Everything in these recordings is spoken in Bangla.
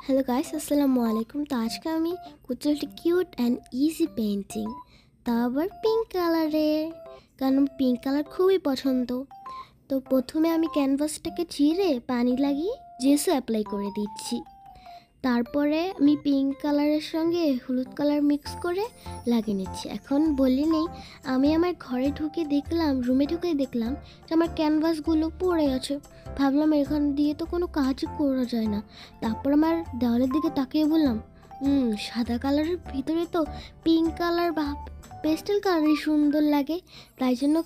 হ্যালো গাইস, আসসালামু আলাইকুম। তো আজকে আমি করছি একটা কিউট অ্যান্ড ইজি পেন্টিং, তা আবার পিঙ্ক কালারের, কারণ পিঙ্ক কালার খুবই পছন্দ। তো প্রথমে আমি ক্যানভাসটাকে চিরে পানি লাগিয়ে জেসো অ্যাপ্লাই করে দিচ্ছি। তারপরে আমি পিঙ্ক কালারের সঙ্গে হলুদ কালার মিক্স করে লাগিয়ে নিচ্ছি। এখন বলি নেই, আমি আমার ঘরে রুমে ঢুকে দেখলাম যে আমার ক্যানভাসগুলো পড়ে আছে। ভাবলাম এখান দিয়ে তো কোনো কাজই করা যায় না। তারপর আমার দেওয়ালের দিকে তাকিয়ে বললাম, সাদা কালারের ভিতরে তো পিঙ্ক কালার বা পেস্টেল কালারই সুন্দর লাগে। তাই জন্য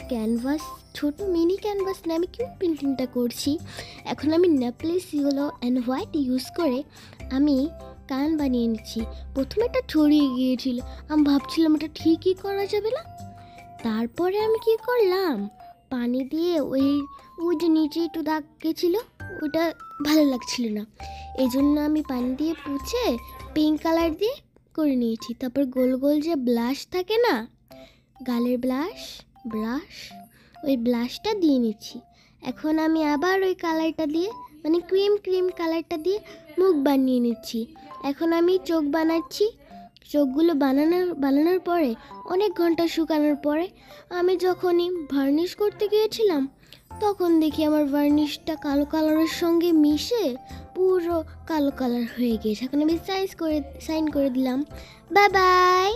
ছোট মিনি ক্যানভাস নিয়ে আমি কিউট পেন্টিংটা করছি। এখন আমি নেপলেস ইয়েলো অ্যান্ড হোয়াইট ইউজ করে আমি কান বানিয়ে নিচ্ছি। প্রথমে এটা ছড়িয়ে গিয়েছিল, আমি ভাবছিলাম এটা ঠিকই করা যাবে না। তারপরে আমি কি করলাম, পানি দিয়ে ওই যে নিচে একটু দাগ গেছিলো, ওটা ভালো লাগছিল না, এই জন্য আমি পানি দিয়ে পুছে পিঙ্ক কালার দিয়ে করে নিয়েছি। তারপর গোল গোল যে ব্লাশ থাকে না, গালের ব্রাশ, ওই ব্লাশটা দিয়ে নিচ্ছি। এখন আমি আবার ওই কালারটা দিয়ে, মানে ক্রিম কালারটা দিয়ে মুখ বানিয়ে নিচ্ছি। এখন আমি চোখ বানাচ্ছি। চোখগুলো বানানোর পরে অনেক ঘন্টা শুকানোর পরে আমি যখনই ভার্নিশ করতে গিয়েছিলাম, তখন দেখি আমার ভার্নিশটা কালো কালারের সঙ্গে মিশে পুরো কালো কালার হয়ে গিয়েছে। এখন আমি সাইন করে দিলাম। Bye bye.